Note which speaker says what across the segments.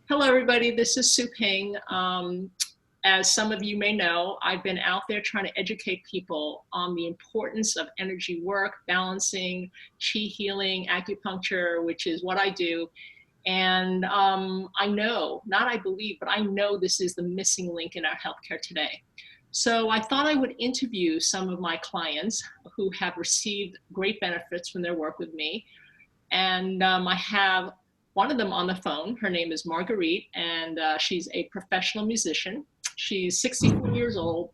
Speaker 1: Hello, everybody. This is Siu Ping. As some of you may know, I've been out there trying to educate people on the importance of energy work, balancing, qi healing, acupuncture, which is what I do. And I know, not I believe, but I know this is the missing link in our healthcare today. So I thought I would interview some of my clients who have received great benefits from their work with me, and I have one of them on the phone. Her name is Marguerite, and she's a professional musician. She's 64 years old.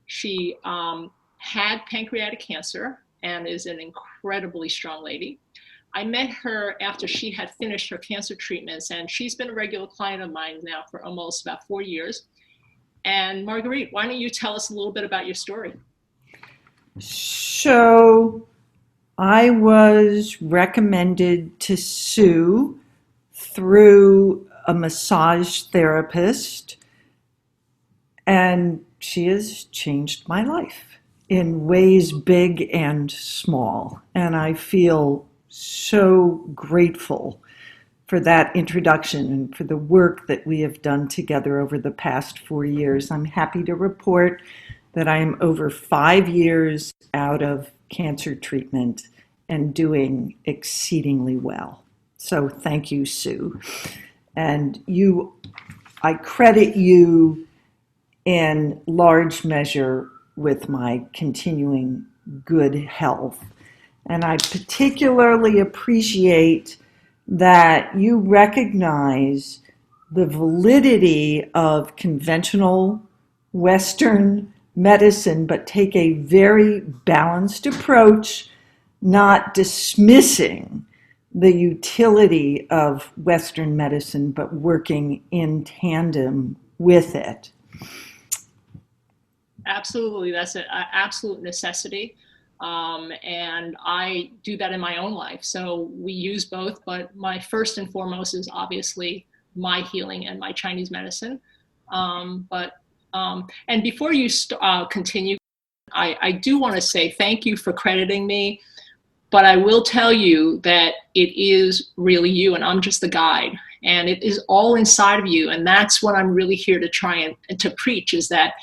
Speaker 1: She had pancreatic cancer and is an incredibly strong lady. I met her after she had finished her cancer treatments, and she's been a regular client of mine now for almost about 4 years. And Marguerite, why don't you tell us a little bit about your story?
Speaker 2: So I was recommended to Sue through a massage therapist, and she has changed my life in ways big and small. And I feel so grateful for that introduction and for the work that we have done together over the past 4 years. I'm happy to report that I am over 5 years out of cancer treatment and doing exceedingly well. So thank you, Sue. And I credit you in large measure with my continuing good health. And I particularly appreciate that you recognize the validity of conventional Western medicine, but take a very balanced approach, not dismissing the utility of Western medicine, but working in tandem with it.
Speaker 1: Absolutely, that's an absolute necessity. And I do that in my own life. So we use both, but my first and foremost is obviously my healing and my Chinese medicine. And before you continue, I do want to say thank you for crediting me, but I will tell you that it is really you, and I'm just the guide. And it is all inside of you. And that's what I'm really here to try and to preach, is that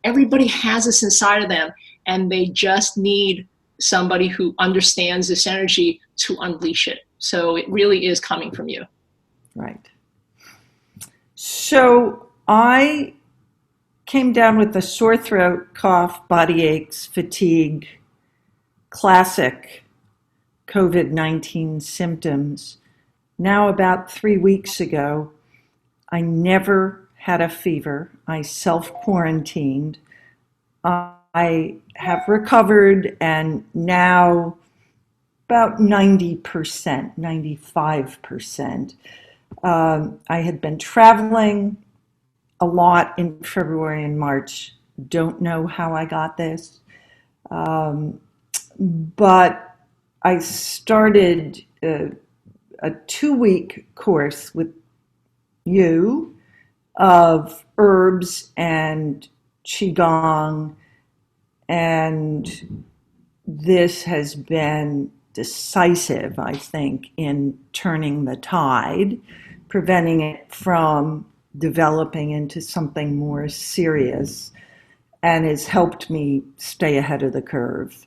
Speaker 1: everybody has this inside of them, and they just need somebody who understands this energy to unleash it. So it really is coming from you.
Speaker 2: Right. So I came down with a sore throat, cough, body aches, fatigue, classic COVID-19 symptoms. Now, about 3 weeks ago, I never had a fever. I self-quarantined. I have recovered, and now about 90%, 95%. I had been traveling a lot in February and March. Don't know how I got this, but I started a 2-week course with you of herbs and qigong, and this has been decisive, I think, in turning the tide, preventing it from developing into something more serious, and has helped me stay ahead of the curve.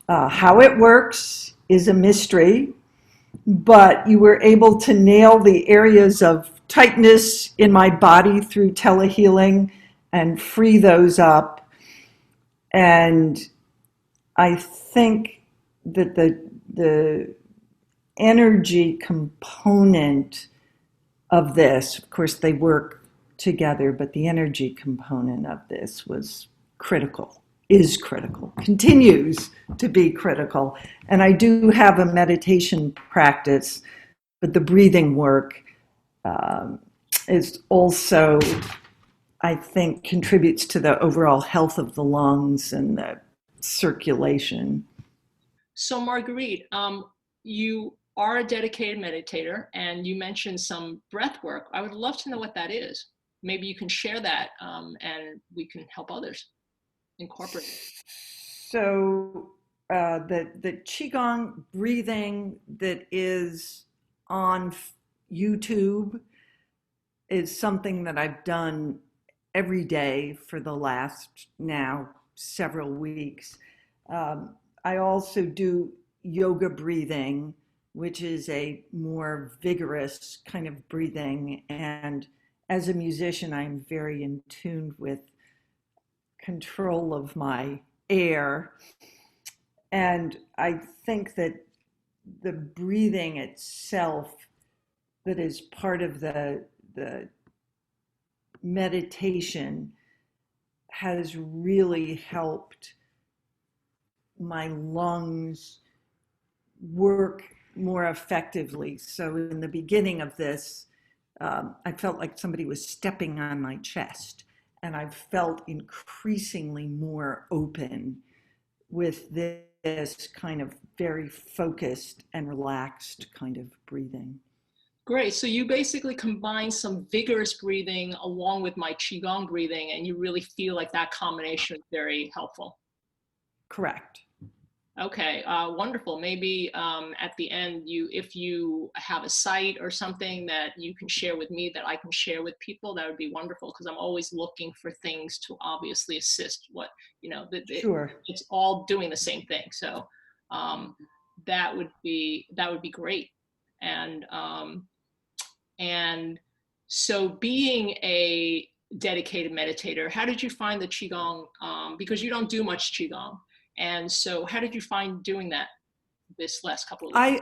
Speaker 2: How it works is a mystery, but you were able to nail the areas of tightness in my body through telehealing and free those up. And I think that the energy component of this, of course, they work together, but the energy component of this was critical, is critical, continues to be critical. And I do have a meditation practice, but the breathing work is also, I think, contributes to the overall health of the lungs and the circulation.
Speaker 1: So, Marguerite, you are a dedicated meditator, and you mentioned some breath work. I would love to know what that is. Maybe you can share that, and we can help others incorporate it.
Speaker 2: So the qigong breathing that is on YouTube is something that I've done every day for the last now several weeks. I also do yoga breathing, which is a more vigorous kind of breathing. And as a musician, I'm very in tune with control of my air. And I think that the breathing itself, that is part of the meditation, has really helped my lungs work more effectively. So in the beginning of this, I felt like somebody was stepping on my chest, and I felt increasingly more open with this kind of very focused and relaxed kind of breathing.
Speaker 1: Great. So you basically combine some vigorous breathing along with my qigong breathing, and you really feel like that combination is very helpful.
Speaker 2: Correct.
Speaker 1: Okay, wonderful. Maybe at the end, if you have a site or something that you can share with me that I can share with people, that would be wonderful, because I'm always looking for things to obviously assist what,
Speaker 2: Sure.
Speaker 1: it's all doing the same thing. So um, that would be great. And and so being a dedicated meditator, how did you find the qigong? Because you don't do much qigong. And so, how did you find doing that this last couple of weeks?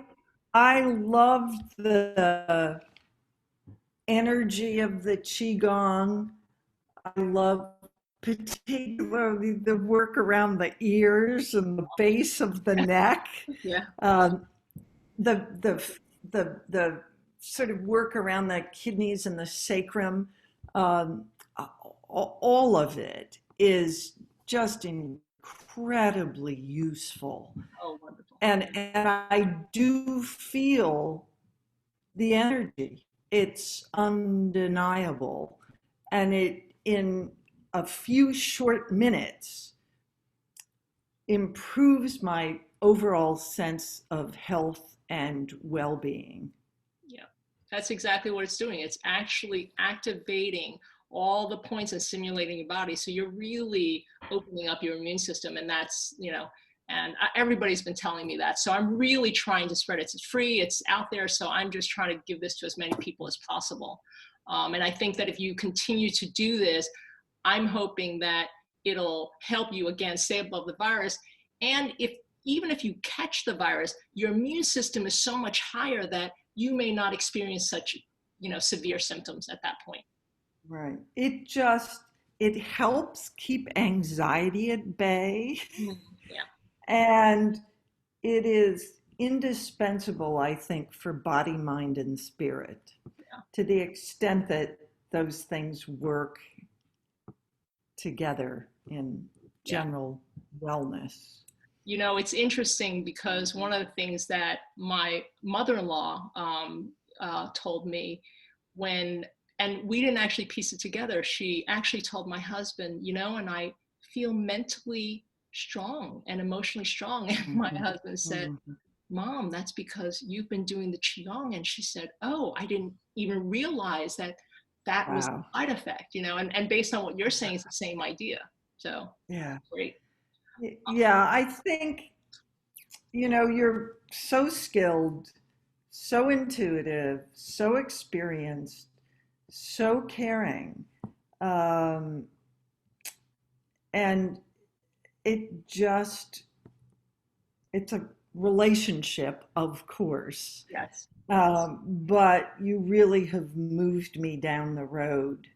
Speaker 2: I I love the energy of the qigong. I love particularly the work around the ears and the base of the neck.
Speaker 1: Yeah,
Speaker 2: Um, the sort of work around the kidneys and the sacrum. Um, all of it is just incredibly useful,
Speaker 1: oh, wonderful.
Speaker 2: and I do feel the energy. It's undeniable, and it in a few short minutes improves my overall sense of health and well-being.
Speaker 1: Yeah, that's exactly what it's doing. It's actually activating all the points and stimulating your body. So you're really opening up your immune system, and and everybody's been telling me that. So I'm really trying to spread it. It's free, it's out there. So I'm just trying to give this to as many people as possible. And I think that if you continue to do this, I'm hoping that it'll help you again stay above the virus. And even if you catch the virus, your immune system is so much higher that you may not experience such, severe symptoms at that point.
Speaker 2: Right. It helps keep anxiety at bay,
Speaker 1: Yeah.
Speaker 2: and it is indispensable, I think, for body, mind, and spirit,
Speaker 1: Yeah.
Speaker 2: to the extent that those things work together in
Speaker 1: Yeah.
Speaker 2: general wellness.
Speaker 1: It's interesting because one of the things that my mother-in-law told me when, and we didn't actually piece it together, she actually told my husband, and I feel mentally strong and emotionally strong. And my
Speaker 2: Mhm.
Speaker 1: husband said,
Speaker 2: Mhm.
Speaker 1: Mom, that's because you've been doing the Qigong. And she said, Oh, I didn't even realize that was
Speaker 2: Wow.
Speaker 1: a side effect, and based on what you're saying, it's the same idea. So
Speaker 2: Yeah.
Speaker 1: great.
Speaker 2: Yeah, I think, you're so skilled, so intuitive, so experienced, so caring. Um, and it just, it's a relationship, of course.
Speaker 1: Yes.
Speaker 2: But you really have moved me down the road,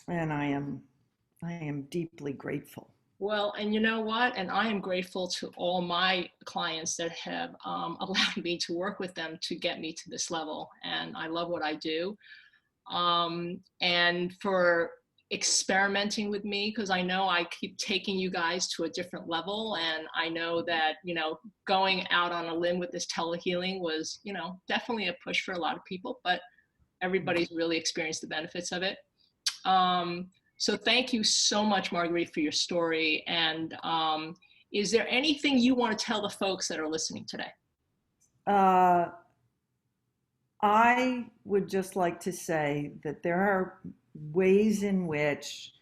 Speaker 2: and I am deeply grateful.
Speaker 1: Well, and you know what? And I am grateful to all my clients that have allowed me to work with them to get me to this level. And I love what I do. And for experimenting with me, because I know I keep taking you guys to a different level. And I know that, going out on a limb with this telehealing was, definitely a push for a lot of people, but everybody's really experienced the benefits of it. So thank you so much, Marguerite, for your story. And is there anything you want to tell the folks that are listening today?
Speaker 2: Uh, I would just like to say that there are ways in which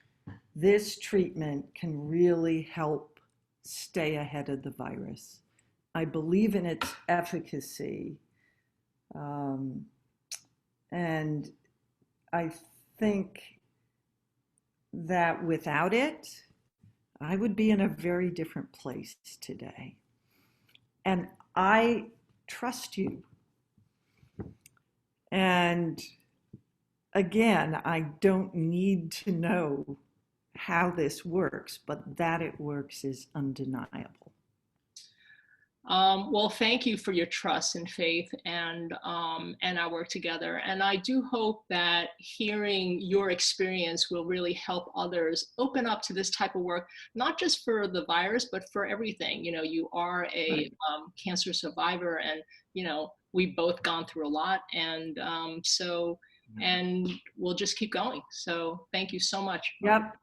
Speaker 2: this treatment can really help stay ahead of the virus. I believe in its efficacy. Um, and I think that without it, I would be in a very different place today. And I trust you. And again, I don't need to know how this works, but that it works is undeniable.
Speaker 1: Well, thank you for your trust and faith and our work together. And I do hope that hearing your experience will really help others open up to this type of work, not just for the virus, but for everything. You know, you are a
Speaker 2: Right.
Speaker 1: cancer survivor, and you know we've both gone through a lot, and and we'll just keep going. So thank you so much, Margaret.
Speaker 2: Yep.